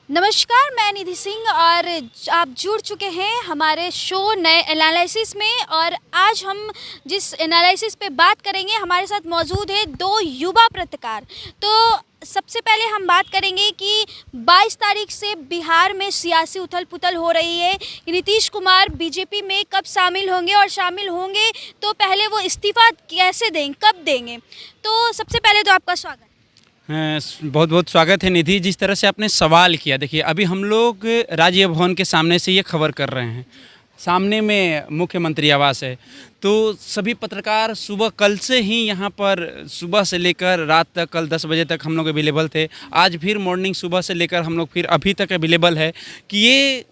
नमस्कार, मैं निधि सिंह और आप जुड़ चुके हैं हमारे शो नए एनालिसिस में। और आज हम जिस एनालिसिस पे बात करेंगे, हमारे साथ मौजूद है दो युवा पत्रकार। तो सबसे पहले हम बात करेंगे कि 22 तारीख से बिहार में सियासी उथल पुथल हो रही है कि नीतीश कुमार बीजेपी में कब शामिल होंगे, और शामिल होंगे तो पहले वो इस्तीफा कैसे देंगे, कब देंगे। तो सबसे पहले तो आपका स्वागत। बहुत बहुत स्वागत है निधि। जिस तरह से आपने सवाल किया, देखिए अभी हम लोग राज्य भवन के सामने से ये खबर कर रहे हैं। सामने में मुख्यमंत्री आवास है, तो सभी पत्रकार सुबह कल से ही यहाँ पर सुबह से लेकर रात तक, कल 10 बजे तक हम लोग अवेलेबल थे। आज फिर मॉर्निंग सुबह से लेकर हम लोग फिर अभी तक अवेलेबल है कि ये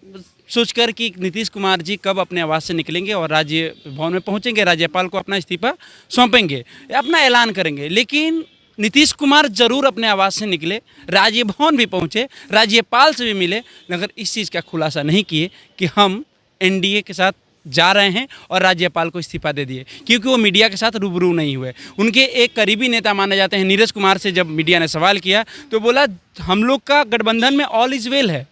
सोचकर कि नीतीश कुमार जी कब अपने आवास से निकलेंगे और राज्य भवन में पहुँचेंगे, राज्यपाल को अपना इस्तीफा सौंपेंगे, अपना ऐलान करेंगे। लेकिन नीतीश कुमार जरूर अपने आवास से निकले, राजभवन भी पहुँचे, राज्यपाल से भी मिले, मगर इस चीज़ का खुलासा नहीं किए कि हम एनडीए के साथ जा रहे हैं और राज्यपाल को इस्तीफा दे दिए, क्योंकि वो मीडिया के साथ रूबरू नहीं हुए। उनके एक करीबी नेता माने जाते हैं नीरज कुमार से जब मीडिया ने सवाल किया तो बोला हम लोग का गठबंधन में ऑल इज़ वेल है,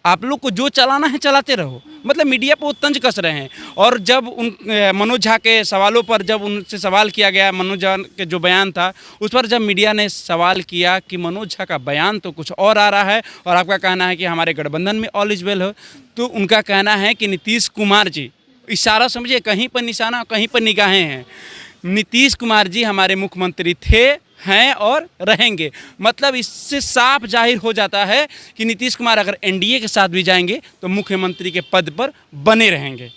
आप लोग को जो चलाना है चलाते रहो। मतलब मीडिया पर वो तंज कस रहे हैं। और जब उन मनोज झा के सवालों पर जब उनसे सवाल किया गया, मनोज झा के जो बयान था उस पर जब मीडिया ने सवाल किया कि मनोज झा का बयान तो कुछ और आ रहा है और आपका कहना है कि हमारे गठबंधन में ऑल इज वेल हो, तो उनका कहना है कि नीतीश कुमार जी, इशारा समझिए, कहीं पर निशाना कहीं पर निगाहें हैं, नीतीश कुमार जी हमारे मुख्यमंत्री थे, हैं और रहेंगे। मतलब इससे साफ जाहिर हो जाता है कि नीतीश कुमार अगर एनडीए के साथ भी जाएंगे तो मुख्यमंत्री के पद पर बने रहेंगे।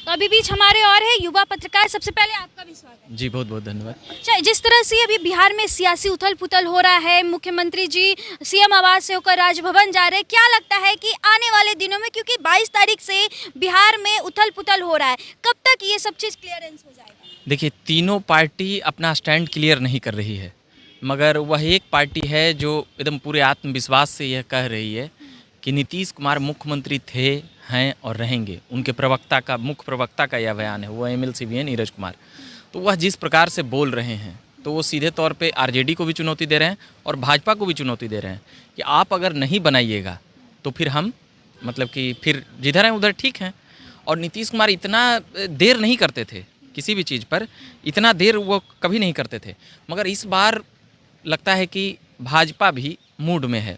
तो अभी बीच हमारे और है युवा पत्रकार। सबसे पहले आपका भी स्वागत। जी बहुत बहुत धन्यवाद। अच्छा, जिस तरह से अभी बिहार में सियासी उथल पुथल हो रहा है, मुख्यमंत्री जी सीएम आवास से होकर राजभवन जा रहे हैं, क्या लगता है कि आने वाले दिनों में, क्योंकि 22 तारीख से बिहार में उथल पुथल हो रहा है, कब तक ये सब चीज़ क्लियरेंस हो जाएगा? देखिए, तीनों पार्टी अपना स्टैंड क्लियर नहीं कर रही है, मगर वह एक पार्टी है जो एकदम पूरे आत्मविश्वास से यह कह रही है कि नीतीश कुमार मुख्यमंत्री थे, हैं और रहेंगे। उनके मुख्य प्रवक्ता का यह बयान है, वो एमएलसी भी हैं नीरज कुमार। तो वह जिस प्रकार से बोल रहे हैं तो वो सीधे तौर पे आरजेडी को भी चुनौती दे रहे हैं और भाजपा को भी चुनौती दे रहे हैं कि आप अगर नहीं बनाइएगा तो फिर हम, मतलब कि फिर जिधर हैं उधर ठीक हैं। और नीतीश कुमार इतना देर नहीं करते थे किसी भी चीज़ पर, इतना देर वो कभी नहीं करते थे, मगर इस बार लगता है कि भाजपा भी मूड में है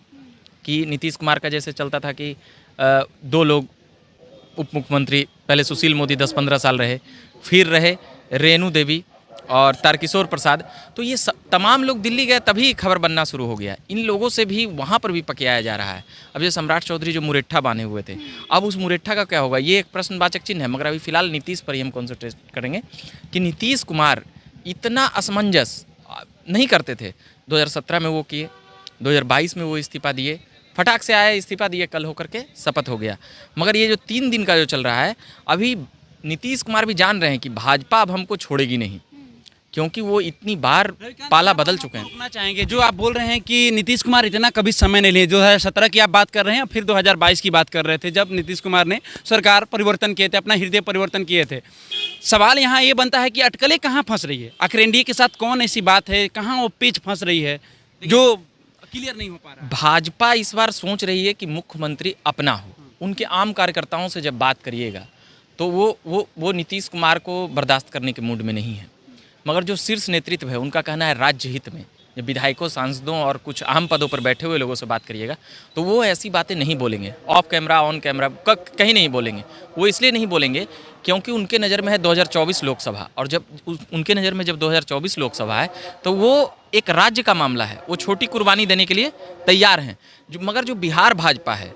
कि नीतीश कुमार का जैसे चलता था कि 2 लोग उप मुख्यमंत्री, पहले सुशील मोदी 10-15 साल रहे, फिर रहे रेणु देवी और तारकिशोर प्रसाद, तो ये तमाम लोग दिल्ली गए तभी खबर बनना शुरू हो गया। इन लोगों से भी वहाँ पर भी पकियाया जा रहा है। अब ये सम्राट चौधरी जो मुरेठा बांधे हुए थे, अब उस मुरेठा का क्या होगा, ये एक प्रश्नवाचक चिन्ह है। मगर अभी फिलहाल नीतीश पर ही हम कॉन्सेंट्रेट करेंगे कि नीतीश कुमार इतना असमंजस नहीं करते थे। 2017 में वो किए, 2022 में वो इस्तीफा दिए, फटाक से आए, इस्तीफा दिए, कल होकर के शपथ हो गया। मगर ये जो 3 दिन का जो चल रहा है, अभी नीतीश कुमार भी जान रहे हैं कि भाजपा अब हमको छोड़ेगी नहीं, क्योंकि वो इतनी बार पाला बदल चुके हैं। रोकना चाहेंगे जो आप बोल रहे हैं कि नीतीश कुमार इतना कभी समय नहीं लिए। 2017 की आप बात कर रहे हैं और फिर 2022 की बात कर रहे थे, जब नीतीश कुमार ने सरकार परिवर्तन किए थे, अपना हृदय परिवर्तन किए थे। सवाल यहाँ ये बनता है कि अटकलें कहाँ फंस रही है, आखिर एनडीए के साथ कौन ऐसी बात है, कहाँ वो पेच फंस रही है जो क्लियर नहीं हो पा रहा है। भाजपा इस बार सोच रही है कि मुख्यमंत्री अपना हो। उनके आम कार्यकर्ताओं से जब बात करिएगा तो वो नीतीश कुमार को बर्दाश्त करने के मूड में नहीं है। मगर जो शीर्ष नेतृत्व है उनका कहना है राज्य हित में। जब विधायकों, सांसदों और कुछ अहम पदों पर बैठे हुए लोगों से बात करिएगा तो वो ऐसी बातें नहीं बोलेंगे, ऑफ कैमरा ऑन कैमरा कहीं नहीं बोलेंगे। वो इसलिए नहीं बोलेंगे क्योंकि उनके नज़र में है 2024 लोकसभा, और जब उनके नज़र में जब 2024 लोकसभा है तो वो एक राज्य का मामला है, वो छोटी कुर्बानी देने के लिए तैयार हैं। मगर जो बिहार भाजपा है,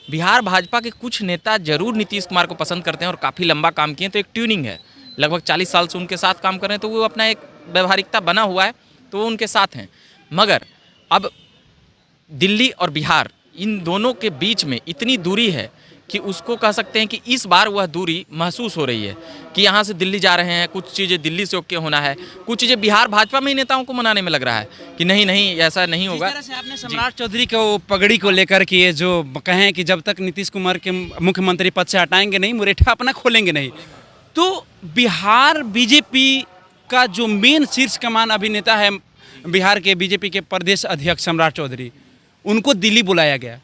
बिहार भाजपा के कुछ नेता जरूर नीतीश कुमार को पसंद करते हैं और काफ़ी लंबा काम किए, तो एक ट्यूनिंग है, लगभग 40 साल से उनके साथ काम कर रहे हैं, तो वो अपना एक व्यवहारिकता बना हुआ है, तो वो उनके साथ हैं। मगर अब दिल्ली और बिहार, इन दोनों के बीच में इतनी दूरी है कि उसको कह सकते हैं कि इस बार वह दूरी महसूस हो रही है कि यहाँ से दिल्ली जा रहे हैं, कुछ चीज़ें दिल्ली से ओके होना है, कुछ चीज़ें बिहार भाजपा में ही नेताओं को मनाने में लग रहा है कि नहीं नहीं ऐसा नहीं होगा। जिस तरह से आपने सम्राट चौधरी को पगड़ी को लेकर के ये जो कहें कि जब तक नीतीश कुमार के मुख्यमंत्री पद से हटाएंगे नहीं, मुरेठा अपना खोलेंगे नहीं, तो बिहार बीजेपी का जो मेन शीर्ष कमान अभिनेता है, बिहार के बीजेपी के प्रदेश अध्यक्ष सम्राट चौधरी, उनको दिल्ली बुलाया गया।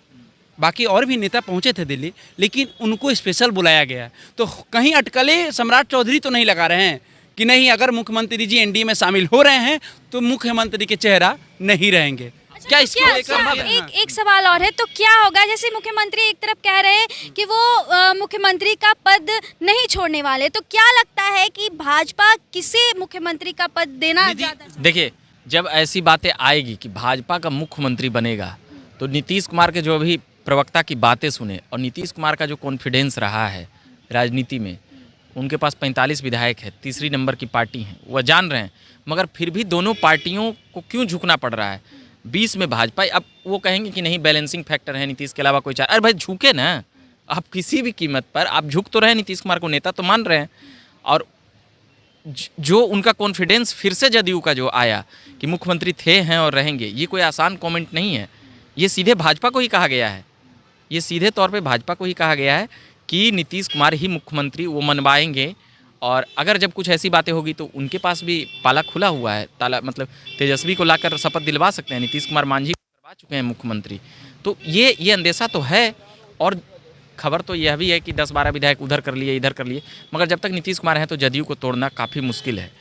बाकी और भी नेता पहुंचे थे दिल्ली, लेकिन उनको स्पेशल बुलाया गया। तो कहीं अटकलें सम्राट चौधरी तो नहीं लगा रहे हैं कि नहीं, अगर मुख्यमंत्री जी एनडीए में शामिल हो रहे हैं तो मुख्यमंत्री के चेहरा नहीं रहेंगे। क्या तो इसको लेकर सर, एक सवाल और है, तो क्या होगा, जैसे मुख्यमंत्री एक तरफ कह रहे हैं कि वो मुख्यमंत्री का पद नहीं छोड़ने वाले, तो क्या लगता है कि भाजपा किसे मुख्यमंत्री का पद देना ज्यादा? देखिए, जब ऐसी बातें आएगी कि भाजपा का मुख्यमंत्री बनेगा, तो नीतीश कुमार के जो अभी प्रवक्ता की बातें सुने और नीतीश कुमार का जो कॉन्फिडेंस रहा है राजनीति में, उनके पास 45 विधायक है, तीसरी नंबर की पार्टी है, वह जान रहे हैं। मगर फिर भी दोनों पार्टियों को क्यों झुकना पड़ रहा है? 20 में भाजपा, अब वो कहेंगे कि नहीं बैलेंसिंग फैक्टर है, नीतीश के अलावा कोई चार, अरे भाई झुके ना, आप किसी भी कीमत पर आप झुक तो रहे, नीतीश कुमार को नेता तो मान रहे हैं। और जो उनका कॉन्फिडेंस फिर से जदयू का जो आया कि मुख्यमंत्री थे, हैं और रहेंगे, ये कोई आसान कमेंट नहीं है। ये सीधे भाजपा को ही कहा गया है, ये सीधे तौर पे भाजपा को ही कहा गया है कि नीतीश कुमार ही मुख्यमंत्री वो मनवाएंगे। और अगर जब कुछ ऐसी बातें होगी तो उनके पास भी पाला खुला हुआ है, ताला मतलब तेजस्वी को लाकर शपथ दिलवा सकते हैं। नीतीश कुमार मांझी को करवा चुके हैं मुख्यमंत्री, तो ये अंदेशा तो है। और खबर तो यह भी है कि 10-12 विधायक उधर कर लिए, इधर कर लिए, मगर जब तक नीतीश कुमार हैं तो जदयू को तोड़ना काफ़ी मुश्किल है।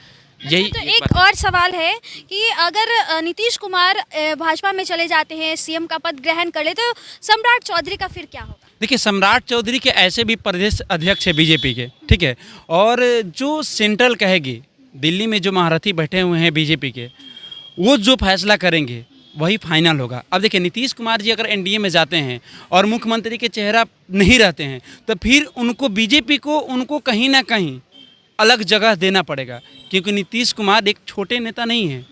यही तो एक और सवाल है कि अगर नीतीश कुमार भाजपा में चले जाते हैं, सीएम का पद ग्रहण कर ले, तो सम्राट चौधरी का फिर क्या होगा? देखिए, सम्राट चौधरी के ऐसे भी प्रदेश अध्यक्ष है बीजेपी के, ठीक है, और जो सेंट्रल कहेगी, दिल्ली में जो महारथी बैठे हुए हैं बीजेपी के, वो जो फैसला करेंगे वही फाइनल होगा। अब देखिए, नीतीश कुमार जी अगर एनडीए में जाते हैं और मुख्यमंत्री के चेहरा नहीं रहते हैं, तो फिर उनको बीजेपी को उनको कहीं ना कहीं अलग जगह देना पड़ेगा, क्योंकि नीतीश कुमार एक छोटे नेता नहीं हैं।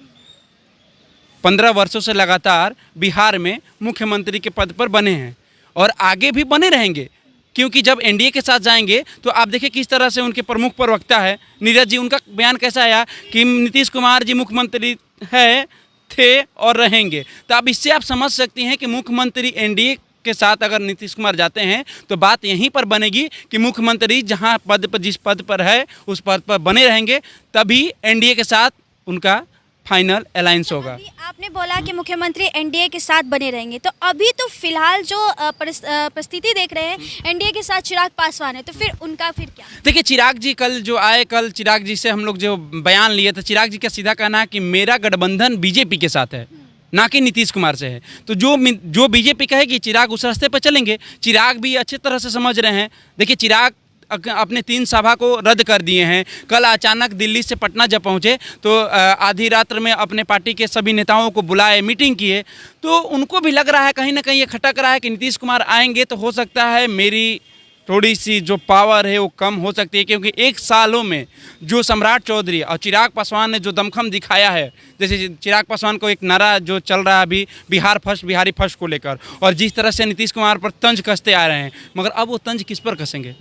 15 वर्षों से लगातार बिहार में मुख्यमंत्री के पद पर बने हैं और आगे भी बने रहेंगे, क्योंकि जब एनडीए के साथ जाएंगे तो आप देखिए किस तरह से उनके प्रमुख प्रवक्ता है नीरज जी, उनका बयान कैसा आया कि नीतीश कुमार जी मुख्यमंत्री है, थे और रहेंगे। तो अब इससे आप समझ सकते हैं कि मुख्यमंत्री एनडीए के साथ अगर नीतीश कुमार जाते हैं तो बात यहीं पर बनेगी कि मुख्यमंत्री जहां पद पर, जिस पद पर है उस पद पर बने रहेंगे, तभी एनडीए के साथ उनका फाइनल अलायंस होगा। अभी आपने बोला कि मुख्यमंत्री एनडीए के साथ बने रहेंगे, तो अभी तो फिलहाल जो परिस्थिति देख रहे हैं, एनडीए के साथ चिराग पासवान है, तो फिर उनका फिर क्या? देखिए, चिराग जी कल जो आए, कल चिराग जी से हम लोग जो बयान लिए, तो चिराग जी का सीधा कहना है कि मेरा गठबंधन बीजेपी के साथ है, ना कि नीतीश कुमार से है। तो जो बीजेपी कहेगी चिराग उस रास्ते पर चलेंगे। चिराग भी अच्छी तरह से समझ रहे हैं। देखिए, चिराग अपने 3 सभा को रद्द कर दिए हैं। कल अचानक दिल्ली से पटना जब पहुंचे तो आधी रात्र में अपने पार्टी के सभी नेताओं को बुलाए, मीटिंग किए, तो उनको भी लग रहा है कहीं ना कहीं ये खटक रहा है कि नीतीश कुमार आएंगे तो हो सकता है मेरी थोड़ी सी जो पावर है वो कम हो सकती है, क्योंकि 1 सालों में जो सम्राट चौधरी और चिराग पासवान ने जो दमखम दिखाया है, जैसे चिराग पासवान को एक नारा जो चल रहा है अभी बिहार फर्स्ट, बिहारी फर्स्ट को लेकर, और जिस तरह से नीतीश कुमार पर तंज कसते आ रहे हैं, मगर अब वो तंज किस पर कसेंगे?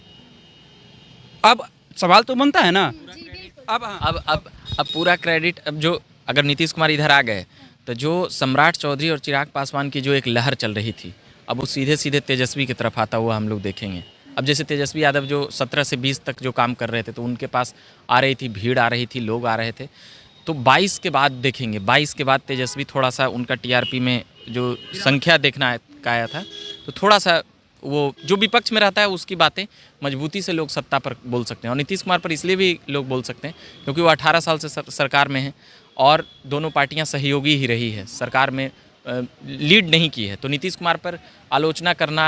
अब सवाल तो बनता है ना। अब पूरा क्रेडिट, अब जो अगर नीतीश कुमार इधर आ गए तो जो सम्राट चौधरी और चिराग पासवान की जो एक लहर चल रही थी, अब वो सीधे सीधे तेजस्वी की तरफ आता हुआ हम लोग देखेंगे। अब जैसे तेजस्वी यादव जो 17 से 20 तक जो काम कर रहे थे, तो उनके पास आ रही थी भीड़, आ रही थी, लोग आ रहे थे। तो 22 के बाद देखेंगे, 22 के बाद तेजस्वी थोड़ा सा उनका टीआरपी में जो संख्या देखना का आया था, तो थोड़ा सा वो जो विपक्ष में रहता है उसकी बातें मजबूती से लोग सत्ता पर बोल सकते हैं। और नीतीश कुमार पर इसलिए भी लोग बोल सकते हैं क्योंकि वो 18 साल से सरकार में हैं और दोनों पार्टियां सहयोगी ही रही है, सरकार में लीड नहीं की है। तो नीतीश कुमार पर आलोचना करना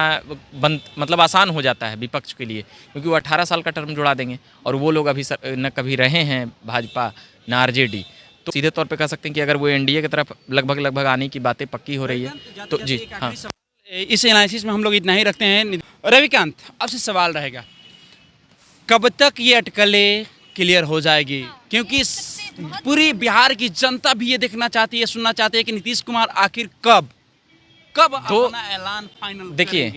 मतलब आसान हो जाता है विपक्ष के लिए, क्योंकि वो 18 साल का टर्म जुड़ा देंगे और वो लोग अभी न कभी रहे हैं भाजपा न आरजेडी। तो सीधे तौर पे कह सकते हैं कि अगर वो एनडीए की तरफ लगभग आने की बातें पक्की हो रही है तो जी हाँ। इस एनालिसिस में हम लोग इतना ही रखते हैं। रविकांत, आपसे सवाल रहेगा, कब तक ये अटकलें क्लियर हो जाएगी? क्योंकि पूरी बिहार की जनता भी ये देखना चाहती है, सुनना चाहती है कि नीतीश कुमार आखिर कब अपना ऐलान फाइनल। देखिए,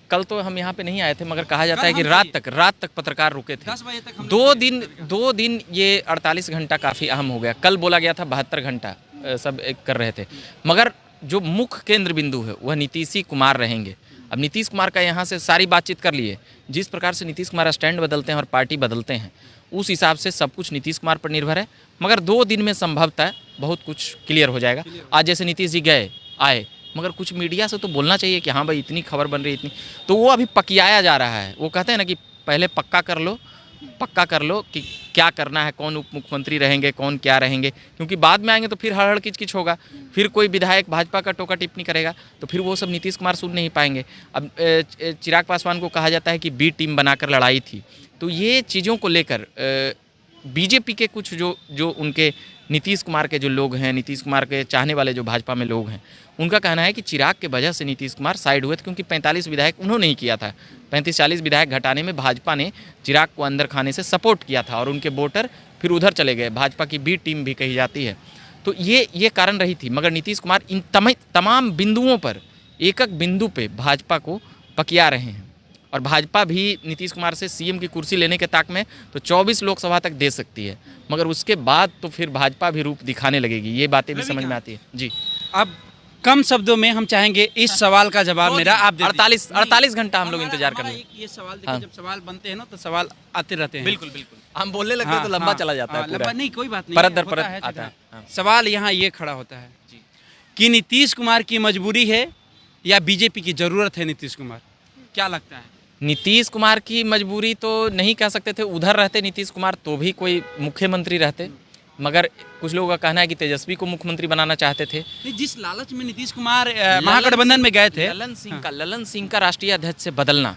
कल तो हम यहाँ पे नहीं आए थे, मगर कहा जाता है कि रात तक पत्रकार रुके थे। 10 बजे तक 2 दिन ये 48 घंटा काफ़ी अहम हो गया। कल बोला गया था 72 घंटा सब कर रहे थे, मगर जो मुख्य केंद्र बिंदु है वह नीतीश कुमार रहेंगे। अब नीतीश कुमार का यहाँ से सारी बातचीत कर लिए, जिस प्रकार से नीतीश कुमार स्टैंड बदलते हैं और पार्टी बदलते हैं, उस हिसाब से सब कुछ नीतीश कुमार पर निर्भर है। मगर 2 दिन में संभवतः बहुत कुछ क्लियर हो जाएगा। आज जैसे नीतीश जी आए मगर कुछ मीडिया से तो बोलना चाहिए कि हाँ भाई इतनी खबर बन रही है, इतनी, तो वो अभी पकियाया जा रहा है। वो कहते हैं ना कि पहले पक्का कर लो कि क्या करना है, कौन उप मुख्यमंत्री रहेंगे, कौन क्या रहेंगे, क्योंकि बाद में आएंगे तो फिर हड़हड़ किचकिच होगा, फिर कोई विधायक भाजपा का टोका टिप्पणी करेगा तो फिर वो सब नीतीश कुमार सुन नहीं पाएंगे। अब चिराग पासवान को कहा जाता है कि बी टीम बनाकर लड़ाई थी, तो ये चीज़ों को लेकर बीजेपी के कुछ जो उनके नीतीश कुमार के जो लोग हैं, नीतीश कुमार के चाहने वाले जो भाजपा में लोग हैं, उनका कहना है कि चिराग के वजह से नीतीश कुमार साइड हुए थे, क्योंकि 45 विधायक उन्होंने ही किया था। 35-40 विधायक घटाने में भाजपा ने चिराग को अंदर खाने से सपोर्ट किया था और उनके वोटर फिर उधर चले गए। भाजपा की बी टीम भी कही जाती है। तो ये कारण रही थी। मगर नीतीश कुमार इन तमाम बिंदुओं पर, एक एक बिंदु पे भाजपा को पकिया रहे हैं और भाजपा भी नीतीश कुमार से सीएम की कुर्सी लेने के ताक में तो 24 लोकसभा तक दे सकती है, मगर उसके बाद तो फिर भाजपा भी रूप दिखाने लगेगी। ये बातें भी समझ में आती है जी। अब कम शब्दों में हम चाहेंगे इस सवाल का जवाब मेरा आप दे दीजिए। 48 घंटा हम लोग इंतजार कर रहे हैं। ये सवाल देखिए, जब सवाल बनते हैं ना तो सवाल आते रहते हैं। बिल्कुल हम बोलने लगते हैं तो लंबा चला जाता है, लंबा नहीं, कोई बात नहीं, परत दर होता परत है, आता है। हाँ। सवाल यहाँ ये खड़ा होता है कि नीतीश कुमार की मजबूरी है या बीजेपी की जरूरत है? नीतीश कुमार, क्या लगता है? नीतीश कुमार की मजबूरी तो नहीं कह सकते थे। उधर रहते नीतीश कुमार तो भी कोई मुख्यमंत्री रहते, मगर कुछ लोगों का कहना है कि तेजस्वी को मुख्यमंत्री बनाना चाहते थे। जिस लालच में नीतीश कुमार महागठबंधन में गए थे, ललन सिंह का राष्ट्रीय अध्यक्ष से बदलना,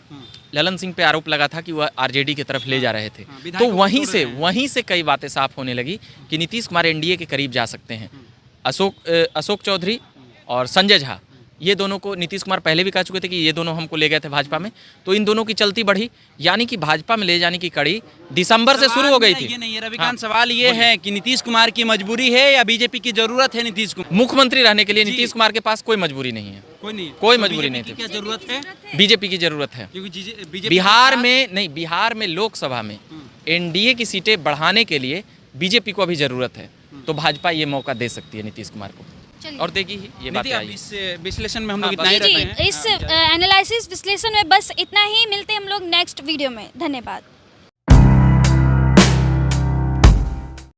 ललन सिंह पे आरोप लगा था कि वह आरजेडी की तरफ ले जा रहे थे, तो वहीं से कई बातें साफ होने लगी कि नीतीश कुमार एनडीए के करीब जा सकते हैं। अशोक चौधरी और संजय झा, ये दोनों को नीतीश कुमार पहले भी कह चुके थे कि ये दोनों हमको ले गए थे भाजपा में, तो इन दोनों की चलती बढ़ी, यानी कि भाजपा में ले जाने की कड़ी दिसंबर से शुरू हो गई थी। ये नहीं है रविकांत, सवाल ये है कि नीतीश कुमार की मजबूरी है या बीजेपी की जरूरत है? नीतीश कुमार मुख्यमंत्री रहने के लिए नीतीश कुमार के पास कोई मजबूरी नहीं है, कोई मजबूरी नहीं थी। क्या जरूरत है? बीजेपी की जरूरत है, क्योंकि बिहार में लोकसभा में एनडीए की सीटें बढ़ाने के लिए बीजेपी को अभी जरूरत है, तो भाजपा ये मौका दे सकती है नीतीश कुमार को, और देगी ही। ये बात है। इस विश्लेषण में हम लोग इतना ही रखते हैं। इस एनालिसिस विश्लेषण में बस इतना ही। मिलते हैं हम लोग नेक्स्ट वीडियो में। धन्यवाद।